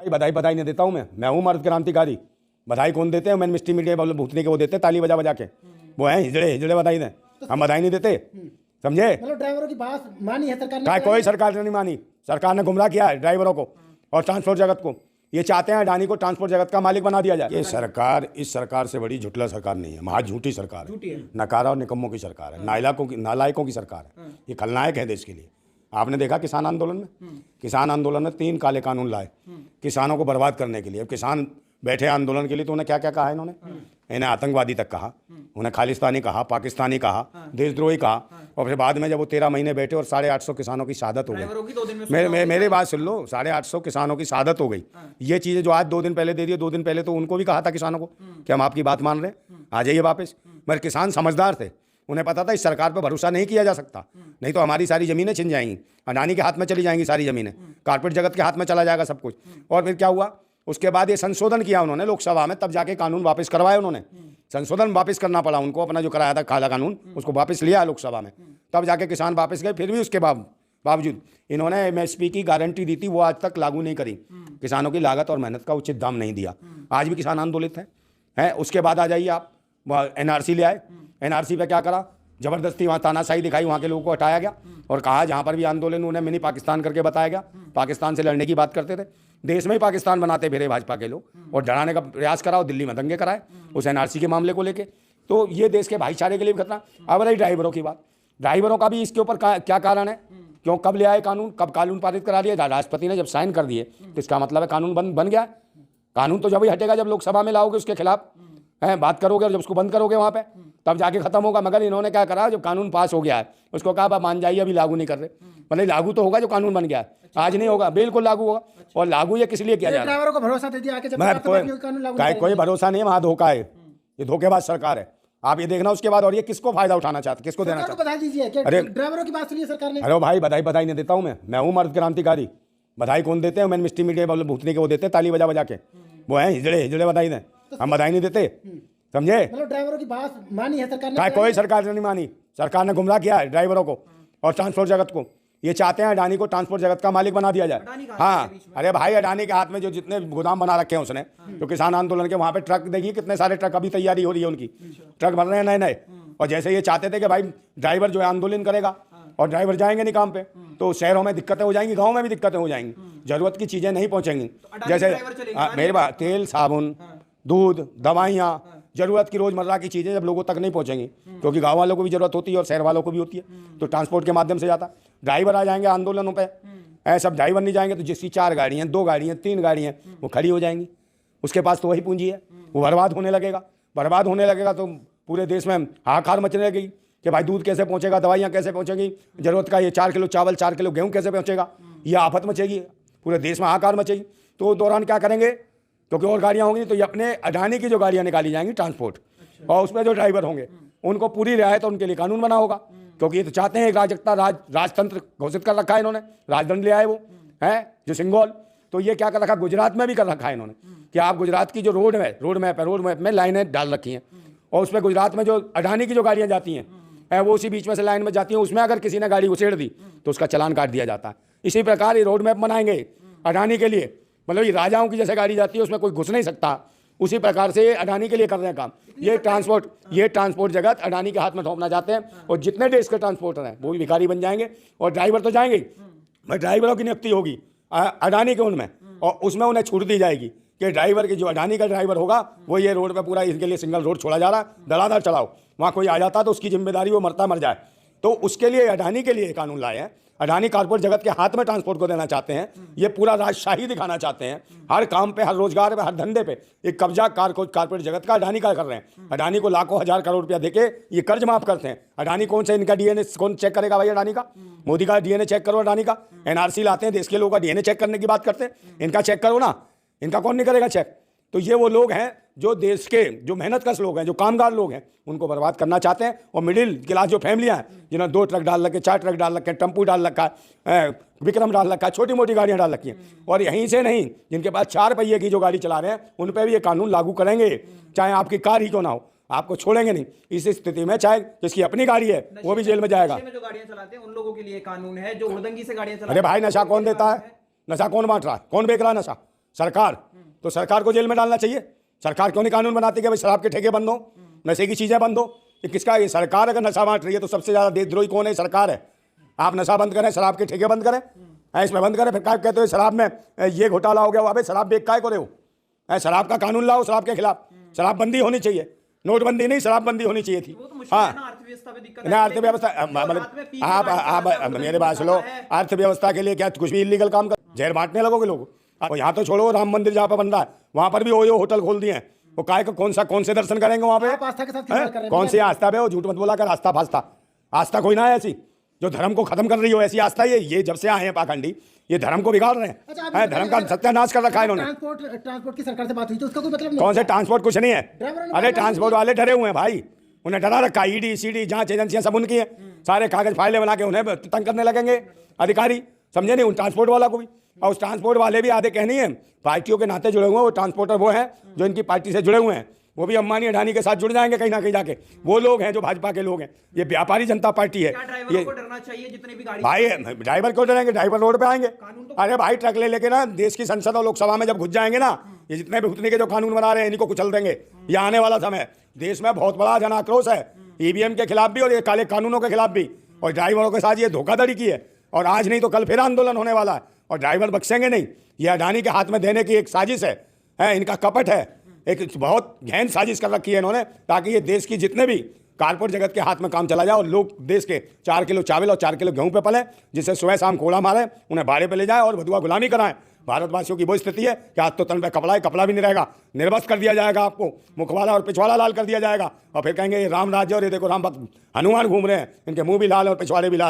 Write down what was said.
भाई बधाई बधाई नहीं देता हूँ मैं हूँ मर्द क्रांतिकारी। बधाई कौन देते हैं? मैन मिस्ट्री मीडिया वाले भूतनी के वो देते ताली बजा बजा के, वो हैं हिजड़े हिजड़े बधाई दें। हम बधाई नहीं देते, समझे? मतलब ड्राइवरों की बात मानी है सरकार ने? कोई सरकार ने नहीं मानी। सरकार ने गुमराह किया है ड्राइवरों को और ट्रांसपोर्ट जगत को। ये चाहते हैं अडानी को ट्रांसपोर्ट जगत का मालिक बना दिया जाए। ये सरकार इस सरकार से बड़ी झुटला सरकार नहीं है, महा झूठी सरकार है, नकारा और निकम्मों की सरकार है, नालायकों की सरकार है। ये खलनायक है देश के लिए। आपने देखा किसान आंदोलन में, किसान आंदोलन में 3 काले कानून लाए किसानों को बर्बाद करने के लिए। अब किसान बैठे आंदोलन के लिए तो उन्हें क्या क्या कहा है इन्होंने? इन्हें आतंकवादी तक कहा, उन्हें खालिस्तानी कहा, पाकिस्तानी कहा, देशद्रोही कहा। और फिर बाद में जब वो 13 महीने बैठे और 850 किसानों की शहादत हो गई। मेरे बात सुन लो, 850 किसानों की शहादत हो गई। ये चीज़ें जो आज 2 दिन पहले दे दी, 2 दिन पहले तो उनको भी कहा था किसानों को कि हम आपकी बात मान रहे हैं, आ जाइए वापस। मगर किसान समझदार थे, उन्हें पता था इस सरकार पर भरोसा नहीं किया जा सकता, नहीं तो हमारी सारी ज़मीनें छिन जाएंगी, अडानी के हाथ में चली जाएंगी सारी ज़मीनें, कारपेट जगत के हाथ में चला जाएगा सब कुछ। और फिर क्या हुआ? उसके बाद ये संशोधन किया उन्होंने लोकसभा में, तब जाके कानून वापस करवाए उन्होंने। संशोधन वापस करना पड़ा उनको, अपना जो कराया था काला कानून उसको वापस लिया लोकसभा में, तब जाके किसान वापस गए। फिर भी उसके बावजूद इन्होंने एमएसपी की गारंटी दी थी, वो आज तक लागू नहीं करी। किसानों की लागत और मेहनत का उचित दाम नहीं दिया, आज भी किसान आंदोलित है। उसके बाद आ जाइए आप, एनआरसी ले आए। एनआरसी पे क्या करा? जबरदस्ती वहाँ तानाशाही दिखाई, वहाँ के लोगों को हटाया गया और कहा जहाँ पर भी आंदोलन उन्हें मिनी पाकिस्तान करके बताया गया। पाकिस्तान से लड़ने की बात करते थे, देश में ही पाकिस्तान बनाते फिरे भाजपा के लोग और डराने का प्रयास करा और दिल्ली में दंगे कराए उस एनआरसी के मामले को लेके। तो ये देश के भाईचारे के लिए भी खतरा। अब रही ड्राइवरों की बात, ड्राइवरों का भी इसके ऊपर क्या कारण है? क्यों, कब ले आए कानून, कब कानून पारित करा दिए? राष्ट्रपति ने जब साइन कर दिए तो इसका मतलब है कानून बन गया। कानून तो जब ही हटेगा जब लोकसभा में लाओगे, उसके खिलाफ बात करोगे और जब उसको बंद करोगे वहाँ पे, तब जाके खत्म होगा। मगर इन्होंने क्या करा, जब कानून पास हो गया है उसको कहा आप मान जाइए, अभी लागू नहीं कर रहे। मतलब लागू तो होगा जो कानून बन गया है, आज नहीं होगा, बिल्कुल लागू होगा। और लागू ये किस लिए किया जा रहा है? ड्राइवरों को भरोसा दे दिया आके, कोई भरोसा नहीं है, वहाँ धोखा है, ये धोखेबाज सरकार है। आप ये देखना उसके बाद। और ये किसको फायदा उठाना चाहते, किसको देना चाहते? बता दीजिए, अरे ड्राइवरों की बात सुनिए सरकार ने। अरे भाई बधाई बधाई नहीं देता हूँ मैं हूँ मर्द क्रांतिकारी। बधाई कौन देते हैं? मैन मिस्ट्री मीडिया वाले भूतनी के वो देते ताली बजा बजा के, वो हैं हिजड़े हिजड़े बधाई दें। हम बधाई नहीं देते, समझे? मतलब ड्राइवरों की बात मानी है सरकार ने? कोई सरकार ने नहीं मानी। सरकार ने गुमराह किया है ड्राइवरों को और ट्रांसपोर्ट जगत को। ये चाहते हैं अडानी को ट्रांसपोर्ट जगत का मालिक बना दिया जाए। हाँ, अरे भाई अडानी के हाथ में जो जितने गोदाम बना रखे हैं उसने, जो किसान आंदोलन के वहाँ पे ट्रक देखिए कितने सारे ट्रक अभी तैयारी हो रही है उनकी, ट्रक बन रहे हैं नए नए। और जैसे ये चाहते थे कि भाई ड्राइवर जो है आंदोलन करेगा और ड्राइवर जाएंगे नहीं काम पे, तो शहरों में दिक्कतें हो जाएंगी, गाँव में भी दिक्कतें हो जाएंगी, जरूरत की चीज़ें नहीं पहुँचेंगी। जैसे मेरे बात, तेल साबुन दूध दवाइयाँ, जरूरत की रोजमर्रा की चीज़ें जब लोगों तक नहीं पहुंचेंगी, क्योंकि गांव वालों को भी जरूरत होती है और शहर वालों को भी होती है, तो ट्रांसपोर्ट के माध्यम से जाता। ड्राइवर आ जाएंगे आंदोलनों पे, ऐसे सब ड्राइवर नहीं जाएंगे तो जिसकी 4 गाड़ियाँ 2 गाड़ियाँ 3 गाड़ियाँ वो खड़ी हो जाएंगी, उसके पास तो वही पूंजी है, वो बर्बाद होने लगेगा। बर्बाद होने लगेगा तो पूरे देश में हाहाकार मचने लगेगी कि भाई दूध कैसे पहुँचेगा, दवाइयाँ कैसे पहुँचेंगी, जरूरत का ये 4 किलो चावल 4 किलो गेहूँ कैसे पहुँचेगा, ये आफत मचेगी, पूरे देश में हाहाकार मचेगी। तो दौरान क्या करेंगे, क्योंकि और गाड़ियाँ होंगी तो ये अपने अडानी की जो गाड़ियाँ निकाली जाएंगी ट्रांसपोर्ट, और उसमें जो ड्राइवर होंगे उनको पूरी रियायत उनके लिए कानून बना होगा। क्योंकि ये तो चाहते हैं राजतंत्र घोषित कर रखा है इन्होंने, राजदंड ले आए वो है जो सिंगोल। तो ये क्या कर रखा, गुजरात में भी कर रखा है इन्होंने कि आप गुजरात की जो रोड मैप में लाइनें डाल रखी हैं और उसमें गुजरात में जो अडानी की जो गाड़ियाँ जाती हैं वो उसी बीच में से लाइन में जाती हैं, उसमें अगर किसी ने गाड़ी उछेड़ दी तो उसका चालान काट दिया जाता है। इसी प्रकार ये रोड मैप बनाएंगे अडानी के लिए, मतलब ये राजाओं की जैसे गाड़ी जाती है उसमें कोई घुस नहीं सकता, उसी प्रकार से अडानी के लिए कर रहे हैं काम। ये ट्रांसपोर्ट जगत अडानी के हाथ में थोपना चाहते हैं और जितने देश के ट्रांसपोर्टर हैं वो भी भिखारी बन जाएंगे और ड्राइवर तो जाएंगे, भाई ड्राइवरों की नियुक्ति होगी अडानी के उनमें, और उसमें उन्हें छूट दी जाएगी कि ड्राइवर की जो अडानी का ड्राइवर होगा वो ये रोड पे पूरा इसके लिए सिंगल रोड छोड़ा जा रहा है, धड़ाधड़ चलाओ, वहाँ कोई आ जाता तो उसकी जिम्मेदारी वो मर जाए। तो उसके लिए अडानी के लिए कानून लाए हैं। अडानी कारपोरेट जगत के हाथ में ट्रांसपोर्ट को देना चाहते हैं, ये पूरा राजशाही दिखाना चाहते हैं, हर काम पे, हर रोजगार पे, हर धंधे पे एक कब्जा कारपोरेट जगत का अडानी का कर रहे हैं। अडानी को लाखों हजार करोड़ रुपया देके ये कर्ज माफ करते हैं। अडानी कौन से इनका डीएनए कौन चेक करेगा भाई? अडानी का, मोदी का डीएनए चेक करो अडानी का। एनआरसी लाते हैं, देश के लोगों का डीएनए चेक करने की बात करते हैं, इनका चेक करो ना, इनका कौन नहीं करेगा चेक? तो ये वो लोग हैं जो देश के जो मेहनत कश लोग हैं, जो कामगार लोग हैं, उनको बर्बाद करना चाहते हैं। और मिडिल क्लास जो फैमिलियां हैं जिन्होंने 2 ट्रक डाल रखे, 4 ट्रक डाल रखे, टेम्पू डाल रखा है, विक्रम डाल रखा है, छोटी मोटी गाड़ियां डाल रखी हैं, और यहीं से नहीं जिनके पास 4 पहिए की जो गाड़ी चला रहे हैं उन पर भी ये कानून लागू करेंगे, चाहे आपकी कार ही क्यों ना हो, आपको छोड़ेंगे नहीं। इस स्थिति में चाहे जिसकी अपनी गाड़ी है वो भी जेल में जाएगा। जो गाड़ियां चलाते हैं उन लोगों के लिए कानून है, जो उड़दंगी से गाड़ियां चलाते हैं। अरे भाई नशा कौन देता है? नशा कौन बांट रहा है? कौन बेच रहा है नशा? सरकार, तो सरकार को जेल में डालना चाहिए। सरकार क्यों नहीं कानून बनाती कि भाई शराब के ठेके बंद हो, नशे की चीज़ें बंद हो? ये किसका? ये सरकार अगर नशा बांट रही है तो सबसे ज़्यादा देशद्रोही कौन है? सरकार है। आप नशा बंद करें, शराब के ठेके बंद करें, इसमें बंद करें, फिर क्या कहते हो शराब में ये घोटाला हो गया? अबे शराब बेच काय को रहे हो? शराब का कानून लाओ, शराब के खिलाफ शराबबंदी होनी चाहिए, नोटबंदी नहीं, शराबबंदी होनी चाहिए थी। हाँ, अर्थव्यवस्था मतलब आप मेरे बात सुनो, अर्थव्यवस्था के लिए क्या कुछ भी इलीगल काम कर जहर बांटने लगोगे लोग? और यहाँ तो छोड़ो, राम मंदिर जहाँ पर बन रहा है वहाँ पर भी ओयो होटल खोल दिए हैं। वो काय का कौन से दर्शन करेंगे वहाँ पे? आप आस्था के साथ खिलवाड़ कर रहे हैं। कौन सी आस्था पे? वो झूठ मत बोला कर, आस्था फास्ता आस्था कोई ना है ऐसी जो धर्म को खत्म कर रही हो, ऐसी आस्था ये जब से आए हैं पाखंडी, ये धर्म को बिगाड़ रहे हैं, धर्म का सत्यानाश कर रखा है इन्होंने। ट्रांसपोर्ट की सरकार से बात हुई तो उसका कोई मतलब नहीं। कौन से ट्रांसपोर्ट? कुछ नहीं है। अरे ट्रांसपोर्ट वाले डरे हुए हैं भाई, उन्हें डरा रखा। ईडी सीडी जांच एजेंसियां सब उनकी हैं, सारे कागज फाइलें बना के उन्हें तंग करने लगेंगे अधिकारी, समझे नहीं? उन ट्रांसपोर्ट वाला को भी, और उस ट्रांसपोर्ट वाले भी आधे कहनी है पार्टियों के नाते जुड़े हुए हैं। वो ट्रांसपोर्टर वो हैं जो इनकी पार्टी से जुड़े हुए हैं, वो भी अंबानी अडानी के साथ जुड़ जाएंगे कहीं ना कहीं जाके। वो लोग हैं जो भाजपा के लोग हैं, ये व्यापारी जनता पार्टी है। ये डरना चाहिए जितने भी गाड़ी भाई ड्राइवर क्यों डरेंगे? ड्राइवर रोड पे आएंगे। अरे भाई ट्रक ले लेके ना देश की संसद और लोकसभा में जब घुस जाएंगे ना, ये जितने भी उतने के जो कानून बना रहे हैं इनको कुचल देंगे। ये आने वाला समय देश में बहुत बड़ा जन आक्रोश है, ईवीएम के खिलाफ भी और ये काले कानूनों के खिलाफ भी, और ड्राइवरों के साथ ये धोखाधड़ी की है। और आज नहीं तो कल फिर आंदोलन होने वाला है, और ड्राइवर बख्शेंगे नहीं। ये अडानी के हाथ में देने की एक साजिश है, इनका कपट है, एक बहुत गहन साजिश कर रखी है इन्होंने, ताकि ये देश की जितने भी कारपोरेट जगत के हाथ में काम चला जाए और लोग देश के 4 किलो चावल और 4 किलो गेहूं पे पले, जिससे सुबह शाम कोड़ा मारे, उन्हें भाड़े पे ले जाए और बधुआ गुलामी कराएं। भारतवासियों की वो स्थिति है कि आज तो तन पे कपड़ा है, कपड़ा भी नहीं रहेगा, निर्वस्त्र कर दिया जाएगा आपको, मुखवाला और पिछवाड़ा लाल कर दिया जाएगा, और फिर कहेंगे ये राम राज्य और ये देखो राम भक्त हनुमान घूम रहे हैं, इनके मुंह भी लाल और पिछवाड़े भी लाल हैं।